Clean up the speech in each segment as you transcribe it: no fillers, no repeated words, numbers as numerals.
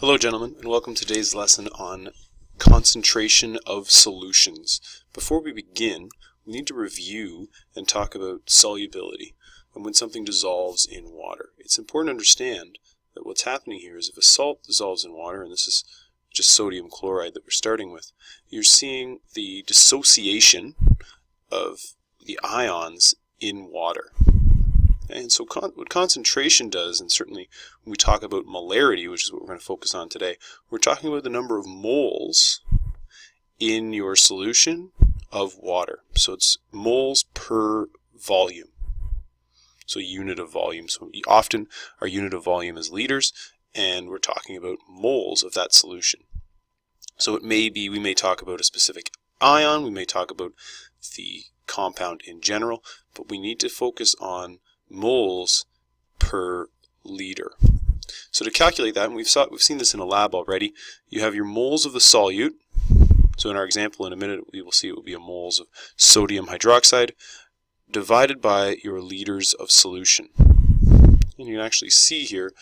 Hello gentlemen, and welcome to today's lesson on concentration of solutions. Before we begin, we need to review and talk about solubility and when something dissolves in water. It's important to understand that what's happening here is if a salt dissolves in water, and this is just sodium chloride that we're starting with, you're seeing the dissociation of the ions in water. And so what concentration does, and certainly when we talk about molarity, which is what we're going to focus on today, we're talking about the number of moles in your solution of water. So it's moles per volume. So unit of volume. So often our unit of volume is liters, and we're talking about moles of that solution. So it may be, we may talk about a specific ion, we may talk about the compound in general, but we need to focus on moles per liter. So to calculate that, and we've seen this in a lab already, you have your moles of the solute. So in our example in a minute we will see it will be a moles of sodium hydroxide divided by your liters of solution. And you can actually see here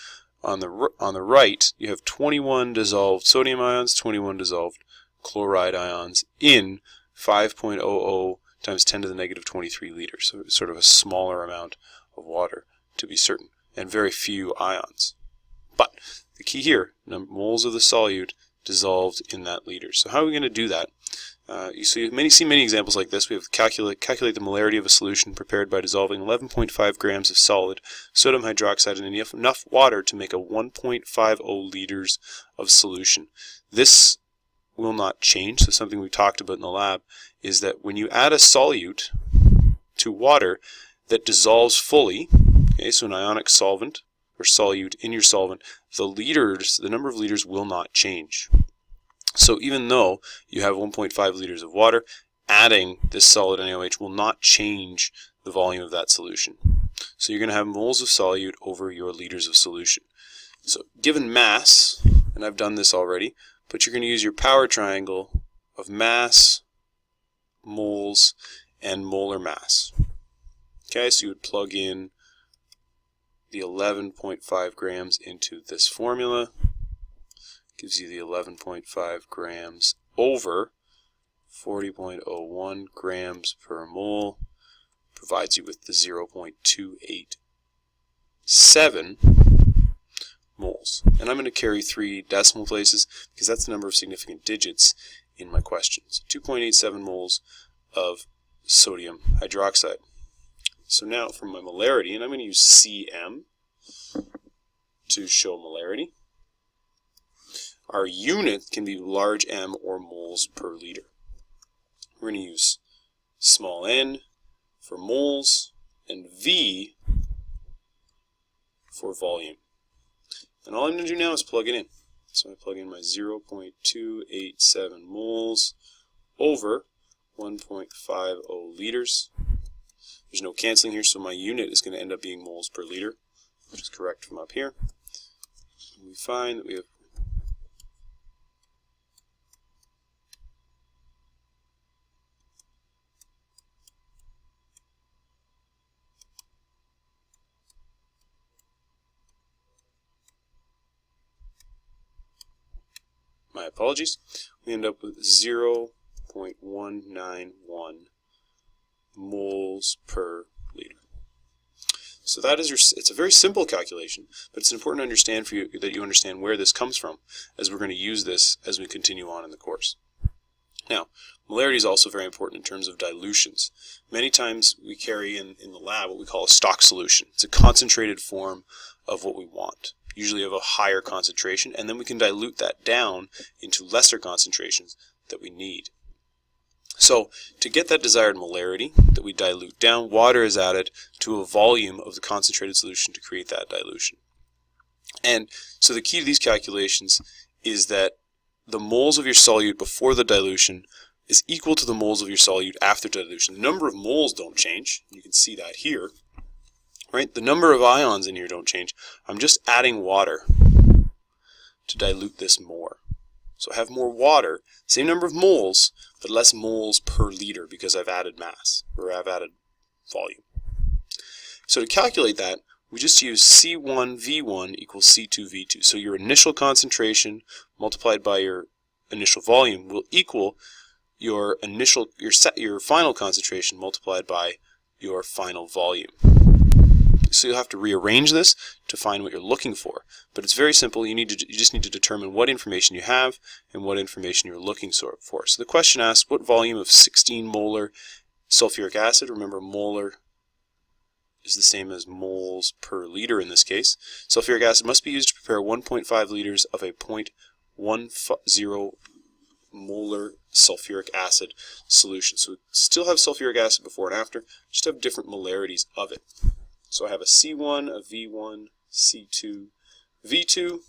on the right you have 21 dissolved sodium ions, 21 dissolved chloride ions in 5.00 times 10 to the negative 23 liters. So it's sort of a smaller amount of water, to be certain, and very few ions. But the key here, moles of the solute dissolved in that liter. So how are we going to do that? You see many examples like this. We have calculate the molarity of a solution prepared by dissolving 11.5 grams of solid sodium hydroxide in enough water to make a 1.50 liters of solution. This will not change. So something we talked about in the lab is that when you add a solute to water that dissolves fully, okay, so an ionic solvent or solute in your solvent, the number of liters will not change. So even though you have 1.5 liters of water, adding this solid NaOH will not change the volume of that solution. So you're going to have moles of solute over your liters of solution. So given mass, and I've done this already, but you're going to use your power triangle of mass, moles, and molar mass. Okay, so you would plug in the 11.5 grams into this formula. Gives you the 11.5 grams over 40.01 grams per mole. Provides you with the 0.287 moles. And I'm going to carry 3 decimal places because that's the number of significant digits in my questions. 2.87 moles of sodium hydroxide. So now for my molarity, and I'm going to use cm to show molarity. Our unit can be large M or moles per liter. We're going to use small n for moles and V for volume. And all I'm going to do now is plug it in. So I plug in my 0.287 moles over 1.50 liters. There's no canceling here, so my unit is going to end up being moles per liter, which is correct from up here. And we find that we have my apologies. We end up with 0.191 moles per liter. So that is it's a very simple calculation, but it's important to understand that you understand where this comes from, as we're going to use this as we continue on in the course. Now, molarity is also very important in terms of dilutions. Many times we carry in the lab what we call a stock solution. It's a concentrated form of what we want, usually of a higher concentration, and then we can dilute that down into lesser concentrations that we need. So to get that desired molarity that we dilute down, water is added to a volume of the concentrated solution to create that dilution. And so the key to these calculations is that the moles of your solute before the dilution is equal to the moles of your solute after dilution. The number of moles don't change. You can see that here. Right? The number of ions in here don't change. I'm just adding water to dilute this more. So I have more water, same number of moles, but less moles per liter because I've added mass, or I've added volume. So to calculate that, we just use C1V1 equals C2V2. So your initial concentration multiplied by your initial volume will equal your final concentration multiplied by your final volume. So you'll have to rearrange this to find what you're looking for. But it's very simple. You just need to determine what information you have and what information you're looking for. So the question asks, what volume of 16 molar sulfuric acid, remember molar is the same as moles per liter in this case, sulfuric acid must be used to prepare 1.5 liters of a 0.10 molar sulfuric acid solution. So we still have sulfuric acid before and after, just have different molarities of it. So I have a C1, a V1, C2, V2.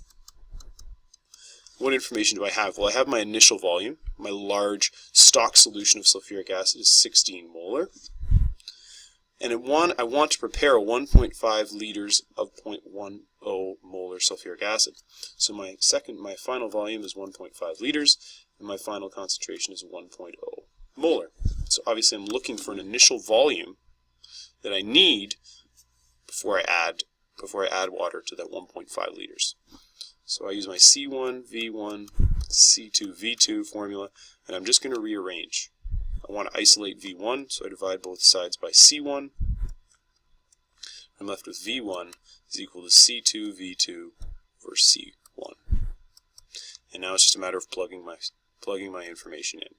What information do I have? Well, I have my initial volume. My large stock solution of sulfuric acid is 16 molar. And I want to prepare 1.5 liters of 0.10 molar sulfuric acid. So my final volume is 1.5 liters, and my final concentration is 1.0 molar. So obviously I'm looking for an initial volume that I need before I add water to that 1.5 liters. So I use my C1, V1, C2, V2 formula, and I'm just going to rearrange. I want to isolate V1, so I divide both sides by C1. I'm left with V1 is equal to C2, V2 over C1. And now it's just a matter of plugging my information in.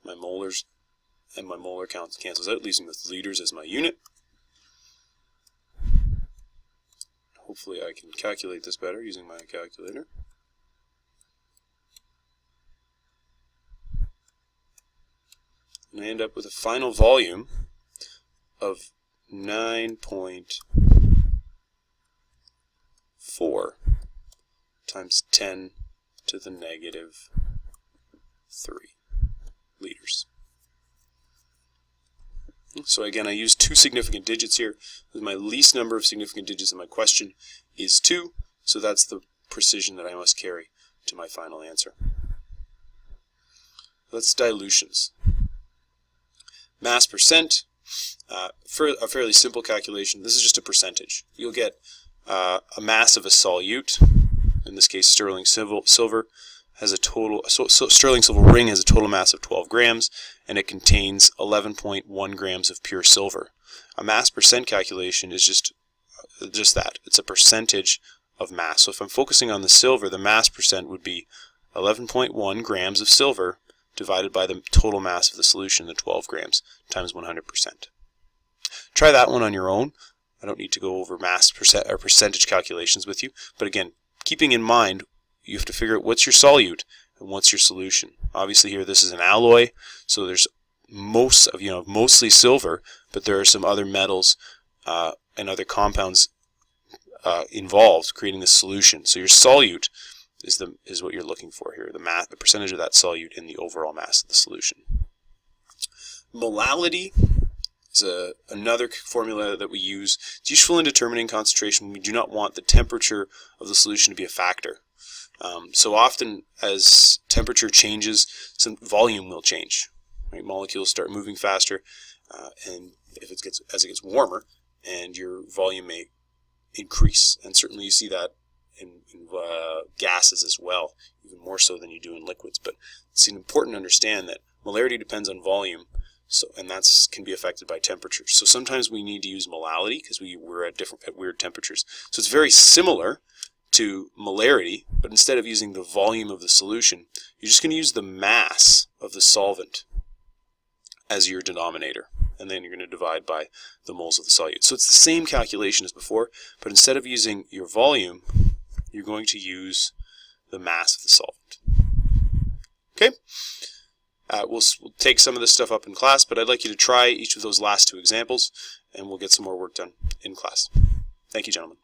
My molars and my molar count cancels out, leaving me with liters as my unit. Hopefully I can calculate this better using my calculator. And I end up with a final volume of 9.4 times 10 to the negative 3 liters. So again, I use two significant digits here. My least number of significant digits in my question is 2, so that's the precision that I must carry to my final answer. That's dilutions. Mass percent, for a fairly simple calculation, this is just a percentage. You'll get a mass of a solute, in this case sterling silver, has a total, so sterling silver ring has a total mass of 12 grams, and it contains 11.1 grams of pure silver. A mass percent calculation is just that. It's a percentage of mass. So if I'm focusing on the silver, the mass percent would be 11.1 grams of silver divided by the total mass of the solution, the 12 grams, times 100%. Try that one on your own. I don't need to go over mass percent or percentage calculations with you, but again, keeping in mind, you have to figure out what's your solute and what's your solution. Obviously here this is an alloy, so there's mostly silver, but there are some other metals and other compounds involved creating the solution. So your solute is what you're looking for here, the percentage of that solute in the overall mass of the solution. Molality is another formula that we use. It's useful in determining concentration when we do not want the temperature of the solution to be a factor. So often as temperature changes, some volume will change. Right? Molecules start moving faster, and as it gets warmer, and your volume may increase. And certainly you see that in gases as well, even more so than you do in liquids. But it's important to understand that molarity depends on volume, and that can be affected by temperature. So sometimes we need to use molality because we're at weird temperatures. So it's very similar to molarity, but instead of using the volume of the solution, you're just going to use the mass of the solvent as your denominator, and then you're going to divide by the moles of the solute. So it's the same calculation as before, but instead of using your volume, you're going to use the mass of the solvent. Okay? We'll take some of this stuff up in class, but I'd like you to try each of those last two examples, and we'll get some more work done in class. Thank you, gentlemen.